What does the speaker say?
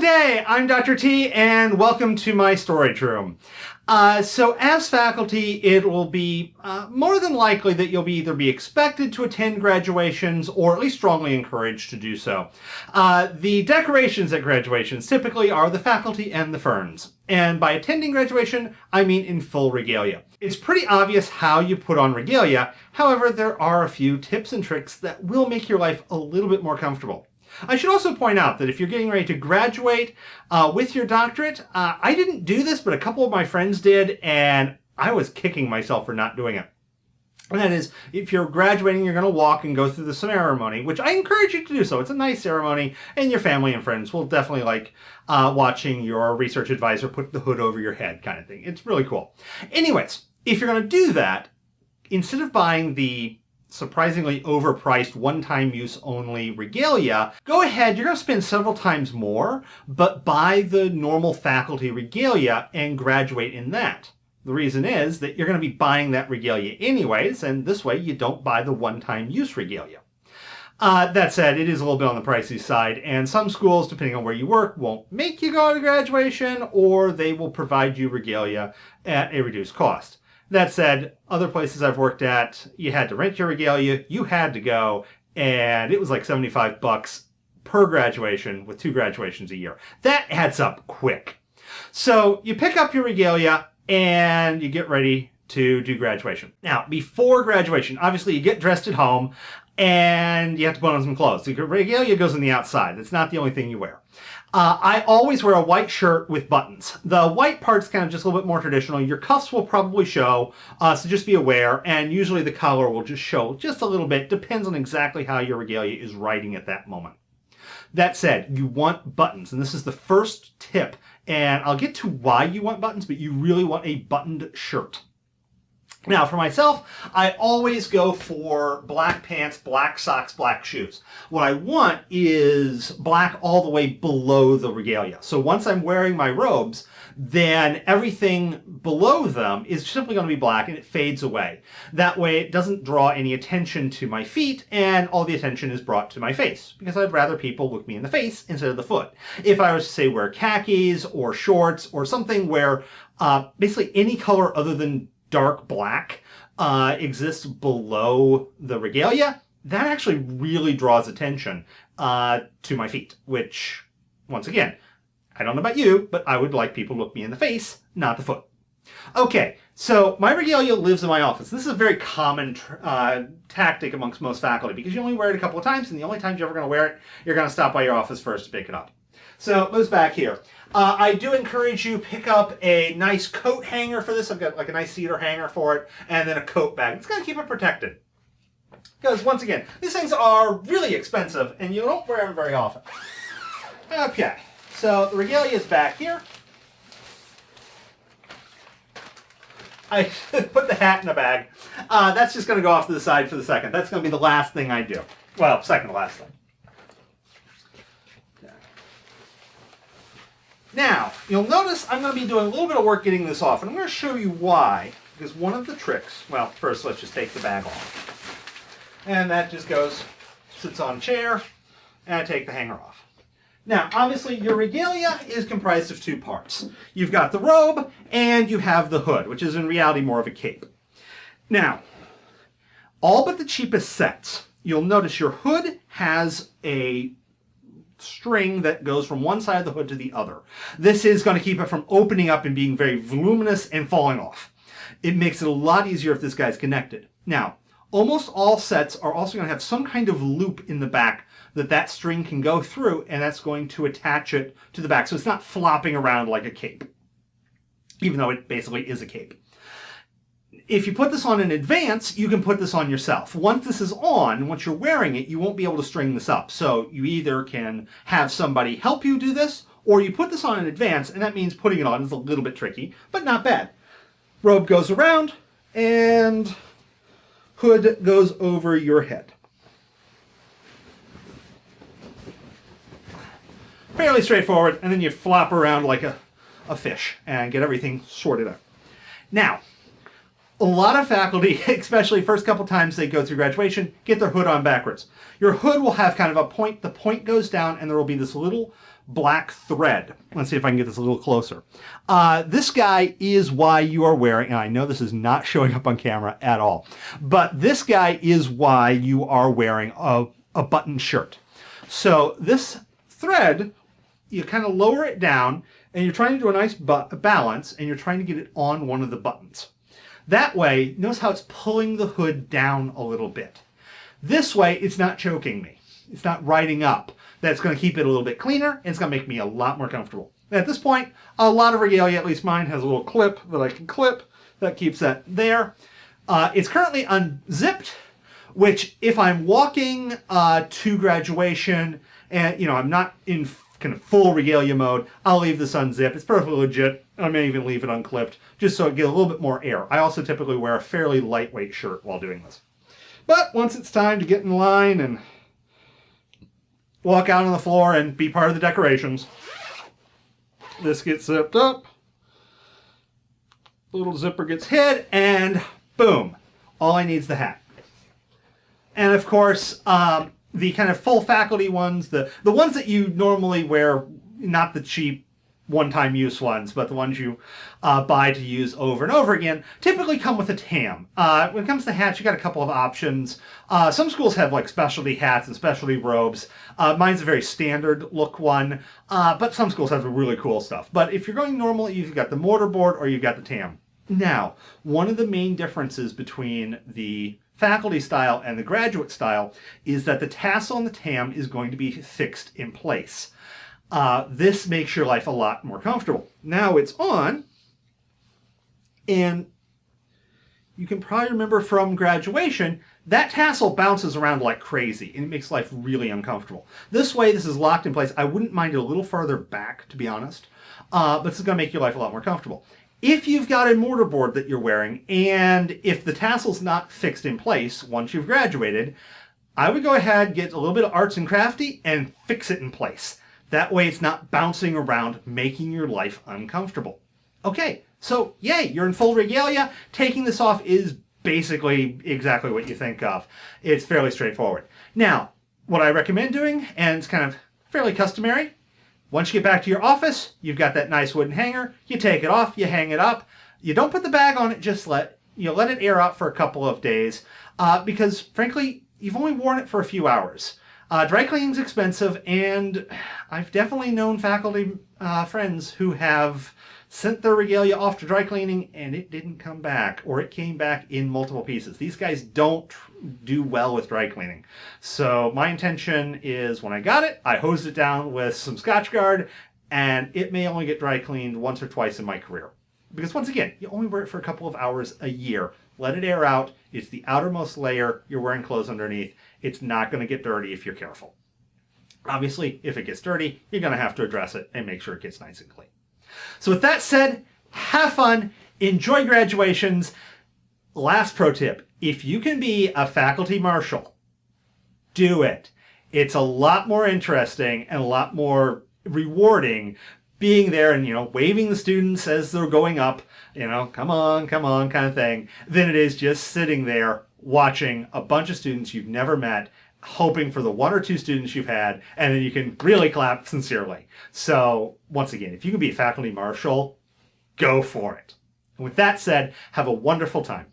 Good day, I'm Dr. T, and welcome to my storage room. So as faculty, it will be more than likely that you'll either be expected to attend graduations or at least strongly encouraged to do so. The decorations at graduations typically are the faculty and the ferns. And by attending graduation, I mean in full regalia. It's pretty obvious how you put on regalia. However, there are a few tips and tricks that will make your life a little bit more comfortable. I should also point out that if you're getting ready to graduate with your doctorate, I didn't do this, but a couple of my friends did, and I was kicking myself for not doing it. And that is, if you're graduating, you're going to walk and go through the ceremony, which I encourage you to do so. It's a nice ceremony, and your family and friends will definitely like watching your research advisor put the hood over your head kind of thing. It's really cool. Anyways, if you're going to do that, instead of buying the surprisingly overpriced one-time use only regalia, go ahead, you're going to spend several times more, but buy the normal faculty regalia and graduate in that. The reason is that you're going to be buying that regalia anyways, and this way you don't buy the one-time use regalia. That said, it is a little bit on the pricey side, and some schools, depending on where you work, won't make you go to graduation, or they will provide you regalia at a reduced cost. That said, other places I've worked at, you had to rent your regalia, you had to go, and it was like $75 per graduation with 2 graduations a year. That adds up quick. So you pick up your regalia and you get ready to do graduation. Now, before graduation, obviously you get dressed at home and you have to put on some clothes. The regalia goes on the outside. That's not the only thing you wear. I always wear a white shirt with buttons. The white part's kind of just a little bit more traditional. Your cuffs will probably show, so just be aware, and usually the collar will just show just a little bit. Depends on exactly how your regalia is writing at that moment. That said, you want buttons, and this is the first tip, and I'll get to why you want buttons, but you really want a buttoned shirt. Now, for myself, I always go for black pants, black socks, black shoes. What I want is black all the way below the regalia. So once I'm wearing my robes, then everything below them is simply going to be black and it fades away. That way it doesn't draw any attention to my feet and all the attention is brought to my face, because I'd rather people look me in the face instead of the foot. If I was to say wear khakis or shorts or something where basically any color other than dark black exists below the regalia, that actually really draws attention to my feet, which, once again, I don't know about you, but I would like people to look me in the face, not the foot. Okay, so my regalia lives in my office. This is a very common tactic amongst most faculty, because you only wear it a couple of times, and the only times you're ever going to wear it, you're going to stop by your office first to pick it up. So it goes back here. I do encourage you pick up a nice coat hanger for this. I've got like a nice cedar hanger for it, and then a coat bag. It's going to keep it protected. Because once again, these things are really expensive, and you don't wear them very often. Okay, so the regalia is back here. I put the hat in a bag. That's just going to go off to the side for the second. That's going to be the last thing I do. Well, second to last thing. Now, you'll notice I'm going to be doing a little bit of work getting this off, and I'm going to show you why. Because one of the tricks, well, first let's just take the bag off. And that just goes, sits on a chair, and I take the hanger off. Now, obviously, your regalia is comprised of 2 parts. You've got the robe, and you have the hood, which is in reality more of a cape. Now, all but the cheapest sets, you'll notice your hood has a string that goes from one side of the hood to the other. This is going to keep it from opening up and being very voluminous and falling off. It makes it a lot easier if this guy's connected. Now, almost all sets are also going to have some kind of loop in the back that string can go through, and that's going to attach it to the back, so it's not flopping around like a cape, even though it basically is a cape. If you put this on in advance, you can put this on yourself. Once this is on, once you're wearing it, you won't be able to string this up. So you either can have somebody help you do this, or you put this on in advance, and that means putting it on is a little bit tricky, but not bad. Robe goes around, and hood goes over your head. Fairly straightforward, and then you flop around like a fish and get everything sorted out. Now, a lot of faculty, especially first couple times they go through graduation, get their hood on backwards. Your hood will have kind of a point. The point goes down, and there will be this little black thread. Let's see if I can get this a little closer. This guy is why you are wearing, and I know this is not showing up on camera at all, but this guy is why you are wearing a button shirt. So this thread, you kind of lower it down, and you're trying to do a nice balance, and you're trying to get it on one of the buttons. That way, notice how it's pulling the hood down a little bit. This way, it's not choking me. It's not riding up. That's going to keep it a little bit cleaner, and it's going to make me a lot more comfortable. At this point, a lot of Regalia, at least mine, has a little clip that I can clip. That keeps that there. It's currently unzipped, which if I'm walking to graduation and, I'm not in kind of full Regalia mode, I'll leave this unzipped. It's perfectly legit. I may even leave it unclipped, just so it gets a little bit more air. I also typically wear a fairly lightweight shirt while doing this. But once it's time to get in line and walk out on the floor and be part of the decorations, this gets zipped up, little zipper gets hid, and boom, all I need is the hat. And of course, the kind of full faculty ones, the ones that you normally wear, not the cheap one-time use ones, but the ones you buy to use over and over again, typically come with a tam. When it comes to hats, you got a couple of options. Some schools have like specialty hats and specialty robes. Mine's a very standard look one, but some schools have really cool stuff. But if you're going normal, you've got the mortarboard or you've got the tam. Now, one of the main differences between the faculty style and the graduate style is that the tassel on the tam is going to be fixed in place. This makes your life a lot more comfortable. Now it's on, and you can probably remember from graduation, that tassel bounces around like crazy, and it makes life really uncomfortable. This way, this is locked in place. I wouldn't mind it a little further back, to be honest, but this is going to make your life a lot more comfortable. If you've got a mortarboard that you're wearing, and if the tassel's not fixed in place once you've graduated, I would go ahead, get a little bit of arts and crafty, and fix it in place. That way it's not bouncing around, making your life uncomfortable. Okay, so yay, you're in full Regalia. Taking this off is basically exactly what you think of. It's fairly straightforward. Now, what I recommend doing, and it's kind of fairly customary, once you get back to your office, you've got that nice wooden hanger, you take it off, you hang it up. You don't put the bag on it, just let it air out for a couple of days, because frankly, you've only worn it for a few hours. Dry cleaning's expensive, and I've definitely known faculty friends who have sent their Regalia off to dry cleaning and it didn't come back, or it came back in multiple pieces. These guys don't do well with dry cleaning. So my intention is when I got it, I hosed it down with some Scotch Guard, and it may only get dry cleaned once or twice in my career. Because once again, you only wear it for a couple of hours a year. Let it air out. It's the outermost layer. You're wearing clothes underneath. It's not going to get dirty if you're careful. Obviously, if it gets dirty, you're going to have to address it and make sure it gets nice and clean. So with that said, have fun, enjoy graduations. Last pro tip, if you can be a faculty marshal, do it. It's a lot more interesting and a lot more rewarding being there and, waving the students as they're going up, come on, kind of thing, than it is just sitting there watching a bunch of students you've never met, hoping for the one or two students you've had, and then you can really clap sincerely. So, once again, if you can be a faculty marshal, go for it. And with that said, have a wonderful time.